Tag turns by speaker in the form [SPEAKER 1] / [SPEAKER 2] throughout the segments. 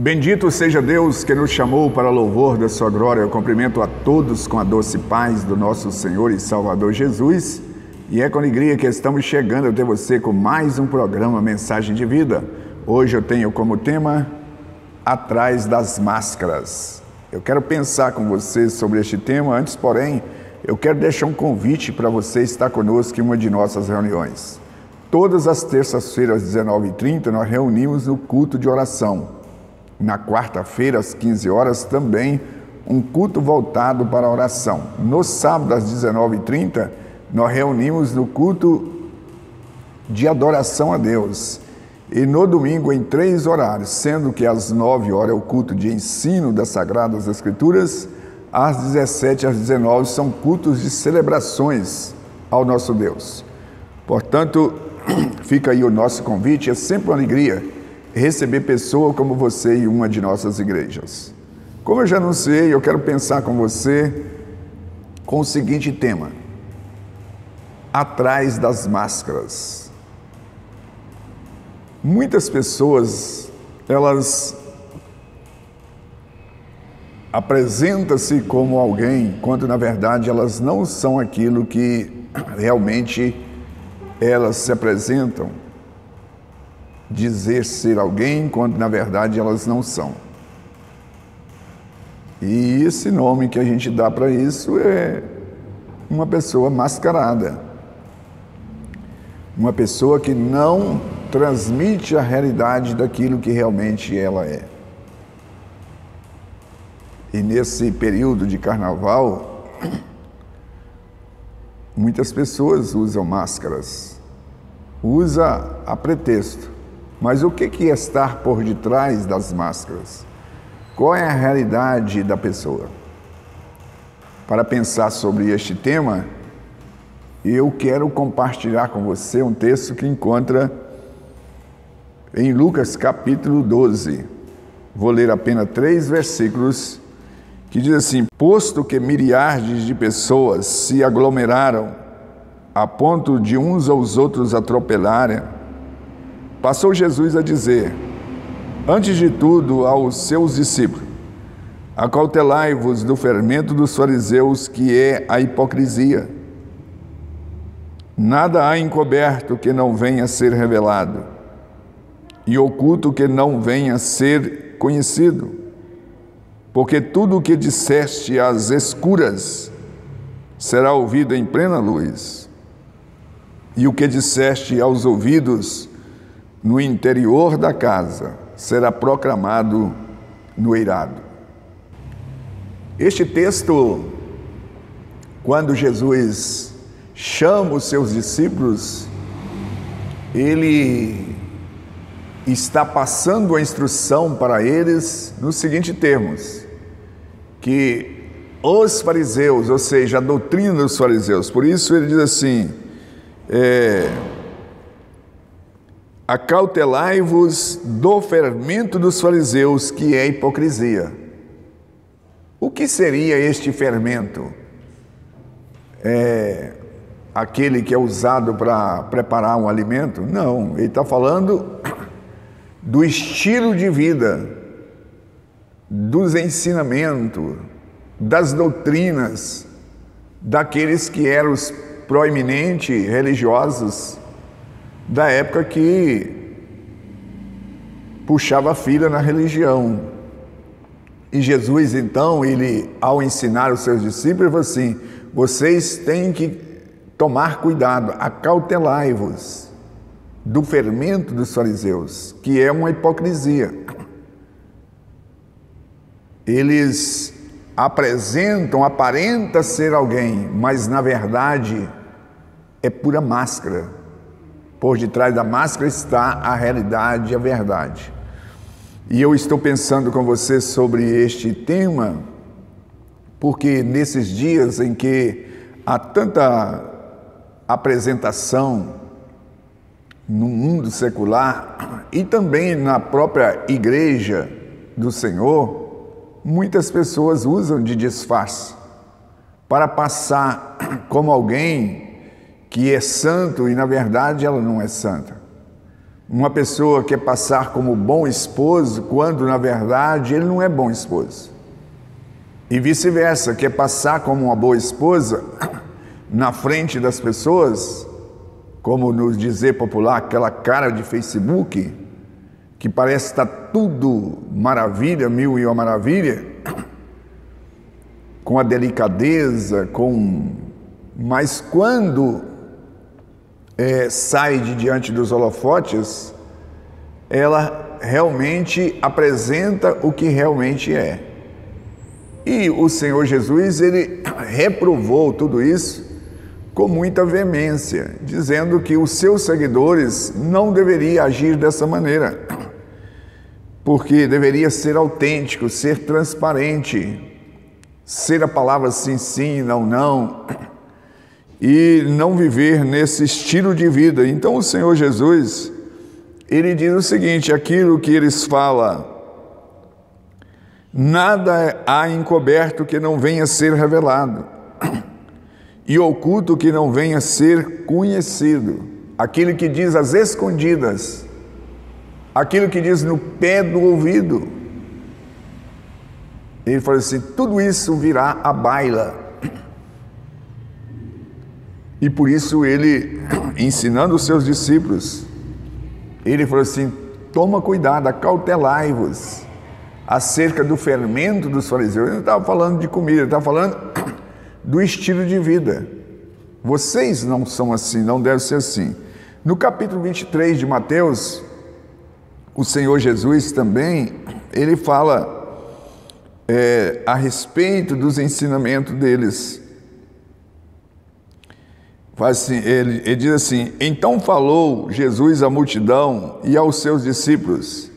[SPEAKER 1] Bendito seja Deus que nos chamou para louvor da sua glória. Eu cumprimento a todos com a doce paz do nosso Senhor e Salvador Jesus. E é com alegria que estamos chegando até você com mais um programa Mensagem de Vida. Hoje eu tenho como tema Atrás das Máscaras. Eu quero pensar com você sobre este tema. Antes, porém, eu quero deixar um convite para você estar conosco em uma de nossas reuniões. Todas as terças-feiras, às 19h30, nós reunimos no culto de oração. Na quarta-feira, às 15 horas, também um culto voltado para a oração. No sábado, às 19h30, nós reunimos no culto de adoração a Deus. E no domingo, em 3 horários, sendo que às 9 horas é o culto de ensino das Sagradas Escrituras, às 17 às 19 são cultos de celebrações ao nosso Deus. Portanto, fica aí o nosso convite, é sempre uma alegria receber pessoa como você em uma de nossas igrejas. Como eu já anunciei, eu quero pensar com você com o seguinte tema: atrás das máscaras. Muitas pessoas, elas apresentam-se como alguém, quando na verdade elas não são aquilo que realmente elas se apresentam. Dizer ser alguém, quando na verdade elas não são. E esse nome que a gente dá para isso é uma pessoa mascarada. Uma pessoa que não transmite a realidade daquilo que realmente ela é. E nesse período de carnaval, muitas pessoas usam máscaras. Usa a pretexto. Mas o que é estar por detrás das máscaras? Qual é a realidade da pessoa? Para pensar sobre este tema, eu quero compartilhar com você um texto que encontra em Lucas capítulo 12. Vou ler apenas 3 versículos, que diz assim: posto que milhares de pessoas se aglomeraram a ponto de uns aos outros atropelarem, passou Jesus a dizer, antes de tudo, aos seus discípulos: acautelai-vos do fermento dos fariseus, que é a hipocrisia. Nada há encoberto que não venha a ser revelado, e oculto que não venha a ser conhecido. Porque tudo o que disseste às escuras será ouvido em plena luz, e o que disseste aos ouvidos no interior da casa será proclamado no eirado. Este texto, quando Jesus chama os seus discípulos, ele está passando a instrução para eles nos seguintes termos: que os fariseus, ou seja, a doutrina dos fariseus, por isso ele diz assim, acautelai-vos do fermento dos fariseus, que é a hipocrisia. O que seria este fermento? É aquele que é usado para preparar um alimento? Não, ele está falando do estilo de vida, dos ensinamentos, das doutrinas, daqueles que eram os proeminentes religiosos da época que puxava a fila na religião. E Jesus, então, ele, ao ensinar os seus discípulos, falou assim: vocês têm que tomar cuidado, acautelai-vos do fermento dos fariseus, que é uma hipocrisia. Eles aparentam ser alguém, mas na verdade é pura máscara. Por detrás da máscara está a realidade e a verdade. E eu estou pensando com você sobre este tema, porque nesses dias em que há tanta apresentação no mundo secular e também na própria igreja do Senhor, muitas pessoas usam de disfarce para passar como alguém que é santo e na verdade ela não é santa. Uma pessoa quer passar como bom esposo, quando na verdade ele não é bom esposo. E vice-versa, quer passar como uma boa esposa na frente das pessoas, como nos dizer popular, aquela cara de Facebook, que parece estar tudo maravilha, mil e uma maravilha, com a delicadeza, mas quando sai de diante dos holofotes, ela realmente apresenta o que realmente é. E o Senhor Jesus, ele reprovou tudo isso com muita veemência, dizendo que os seus seguidores não deveriam agir dessa maneira, porque deveria ser autêntico, ser transparente, ser a palavra sim, sim, não, não, e não viver nesse estilo de vida. Então o Senhor Jesus, ele diz o seguinte: aquilo que eles falam, nada há encoberto que não venha a ser revelado, e oculto que não venha a ser conhecido. Aquilo que diz às escondidas, aquilo que diz no pé do ouvido. Ele falou assim: tudo isso virá à baila. E por isso ele, ensinando os seus discípulos, ele falou assim: toma cuidado, acautelai-vos acerca do fermento dos fariseus. Ele não estava falando de comida, ele estava falando do estilo de vida. Vocês não são assim, não devem ser assim. No capítulo 23 de Mateus, o Senhor Jesus também, ele fala a respeito dos ensinamentos deles. Ele diz assim: então falou Jesus à multidão e aos seus discípulos: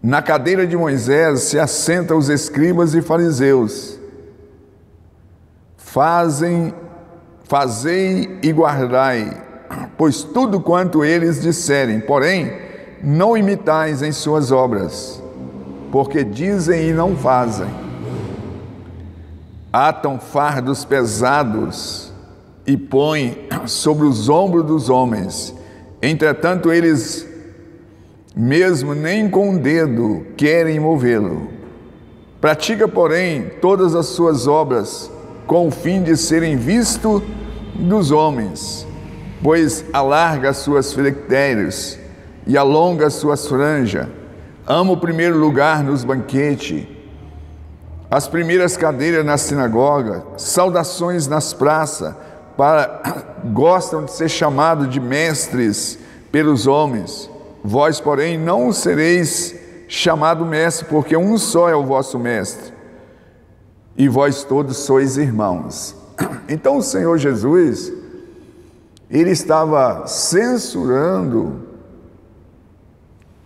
[SPEAKER 1] na cadeira de Moisés se assentam os escribas e fariseus. Fazei e guardai, pois tudo quanto eles disserem, porém, não imitais em suas obras, porque dizem e não fazem. Atam fardos pesados e põem sobre os ombros dos homens, entretanto eles mesmo nem com o dedo querem movê-lo. Pratica, porém, todas as suas obras com o fim de serem vistos dos homens, pois alarga as suas filactérios e alonga as suas franjas, ama o primeiro lugar nos banquetes, as primeiras cadeiras na sinagoga, saudações nas praças, gostam de ser chamados de mestres pelos homens. Vós, porém, não sereis chamado mestre, porque um só é o vosso mestre, e vós todos sois irmãos. Então o Senhor Jesus, ele estava censurando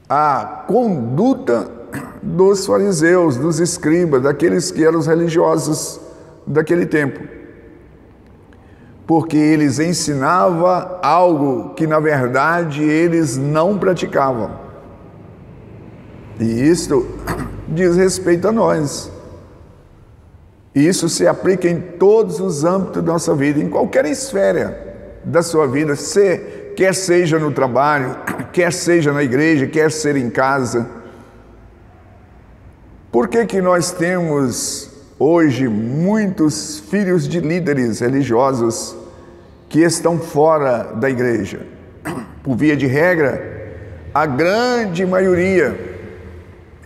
[SPEAKER 1] a conduta dos fariseus, dos escribas, daqueles que eram os religiosos daquele tempo, porque eles ensinavam algo que na verdade eles não praticavam. E isso diz respeito a nós. Isso se aplica em todos os âmbitos da nossa vida, em qualquer esfera da sua vida, quer seja no trabalho, quer seja na igreja, quer ser em casa. Por que nós temos hoje muitos filhos de líderes religiosos que estão fora da igreja? Por via de regra, a grande maioria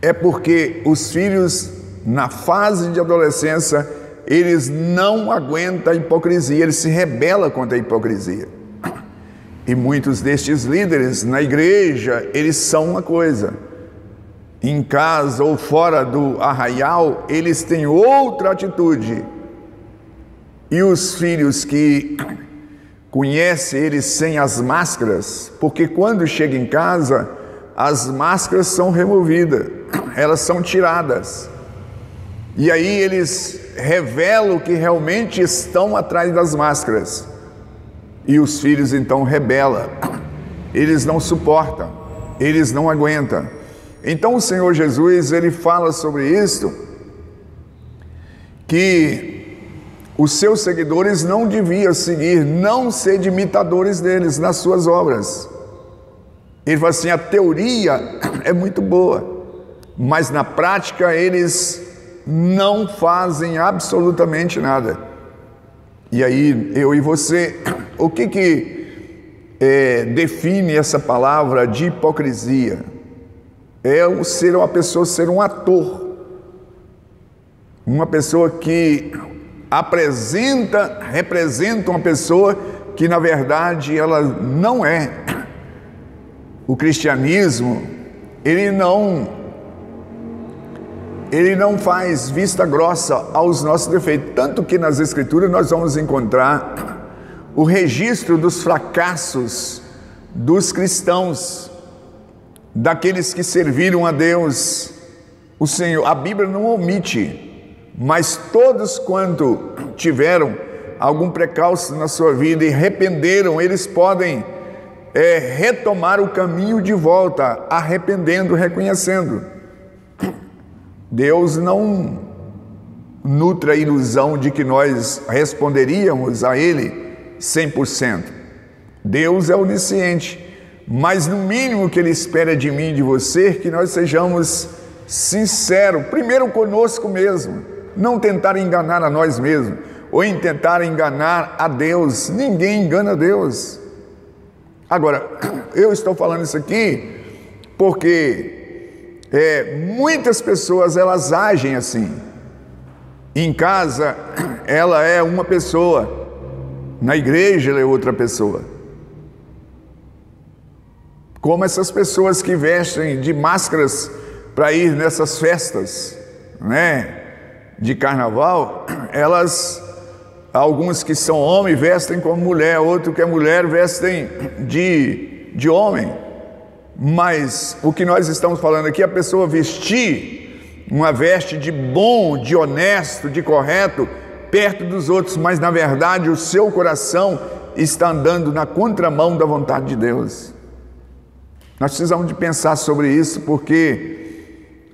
[SPEAKER 1] é porque os filhos, na fase de adolescência, eles não aguentam a hipocrisia, eles se rebelam contra a hipocrisia. E muitos destes líderes na igreja, eles são uma coisa. Em casa ou fora do arraial, eles têm outra atitude. E os filhos que conhecem eles sem as máscaras, porque quando chega em casa, as máscaras são removidas, elas são tiradas. E aí eles revelam que realmente estão atrás das máscaras. E os filhos então rebelam, eles não suportam, eles não aguentam. Então o Senhor Jesus, ele fala sobre isso, que os seus seguidores não deviam seguir, não ser imitadores deles nas suas obras. Ele fala assim: a teoria é muito boa, mas na prática eles não fazem absolutamente nada. E aí, eu e você, o que define essa palavra de hipocrisia? É uma pessoa ser um ator, uma pessoa que representa uma pessoa que na verdade ela não é. O cristianismo, ele não faz vista grossa aos nossos defeitos, tanto que nas Escrituras nós vamos encontrar o registro dos fracassos dos cristãos, daqueles que serviram a Deus, o Senhor. A Bíblia não omite, mas todos quanto tiveram algum precalço na sua vida e arrependeram, eles podem retomar o caminho de volta, arrependendo, reconhecendo. Deus não nutre a ilusão de que nós responderíamos a Ele 100%. Deus é onisciente, mas no mínimo que Ele espera de mim e de você, que nós sejamos sinceros, primeiro conosco mesmo, não tentar enganar a nós mesmos, ou em tentar enganar a Deus. Ninguém engana Deus. Agora, eu estou falando isso aqui porque muitas pessoas, elas agem assim. Em casa, ela é uma pessoa, na igreja ela é outra pessoa. Como essas pessoas que vestem de máscaras para ir nessas festas, de carnaval, alguns que são homens vestem como mulher, outro que é mulher vestem de homem. Mas o que nós estamos falando aqui, a pessoa vestir uma veste de bom, de honesto, de correto, perto dos outros, mas na verdade o seu coração está andando na contramão da vontade de Deus. Nós precisamos de pensar sobre isso, porque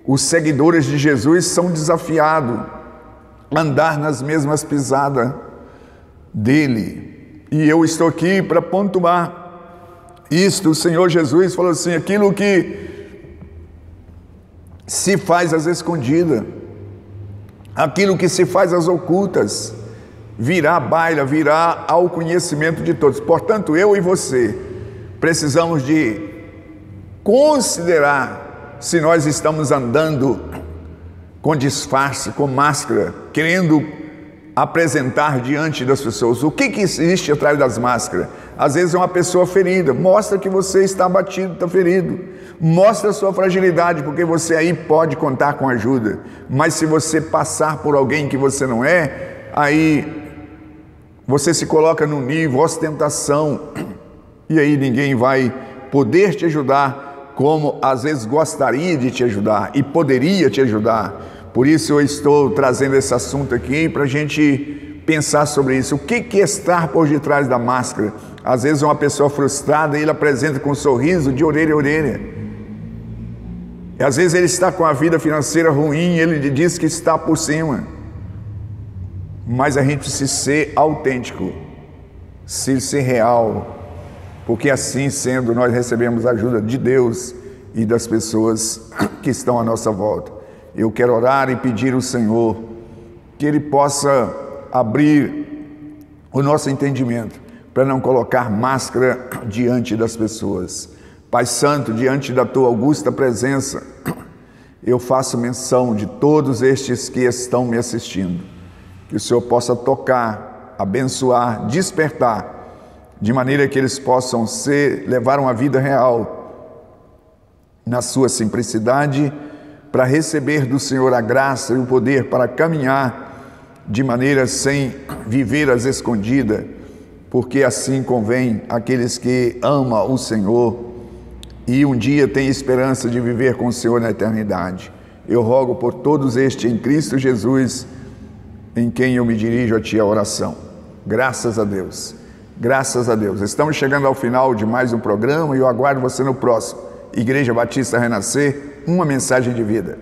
[SPEAKER 1] os seguidores de Jesus são desafiados a andar nas mesmas pisadas dele. E eu estou aqui para pontuar isto. O Senhor Jesus falou assim: aquilo que se faz às escondidas, aquilo que se faz às ocultas, virá à baila, virá ao conhecimento de todos. Portanto, eu e você precisamos de considerar se nós estamos andando com disfarce, com máscara, querendo apresentar diante das pessoas. O que existe atrás das máscaras? Às vezes é uma pessoa ferida, mostra que você está abatido, está ferido, mostra a sua fragilidade, porque você aí pode contar com ajuda. Mas se você passar por alguém que você não é, aí você se coloca no nível ostentação, e aí ninguém vai poder te ajudar como às vezes gostaria de te ajudar e poderia te ajudar. Por isso eu estou trazendo esse assunto aqui para a gente pensar sobre isso. O que é estar por detrás da máscara? Às vezes uma pessoa frustrada, ele apresenta com um sorriso de orelha a orelha. E às vezes ele está com a vida financeira ruim, ele diz que está por cima. Mas a gente precisa ser autêntico, ser real, porque assim sendo nós recebemos a ajuda de Deus e das pessoas que estão à nossa volta. Eu quero orar e pedir ao Senhor que Ele possa abrir o nosso entendimento para não colocar máscara diante das pessoas. Pai Santo, diante da Tua augusta presença, eu faço menção de todos estes que estão me assistindo. Que o Senhor possa tocar, abençoar, despertar, de maneira que eles possam levar uma vida real na sua simplicidade, para receber do Senhor a graça e o poder para caminhar de maneira sem viver às escondidas, porque assim convém àqueles que amam o Senhor e um dia têm esperança de viver com o Senhor na eternidade. Eu rogo por todos estes em Cristo Jesus, em quem eu me dirijo a Ti a oração. Graças a Deus, graças a Deus. Estamos chegando ao final de mais um programa e eu aguardo você no próximo. Igreja Batista Renascer, uma mensagem de vida.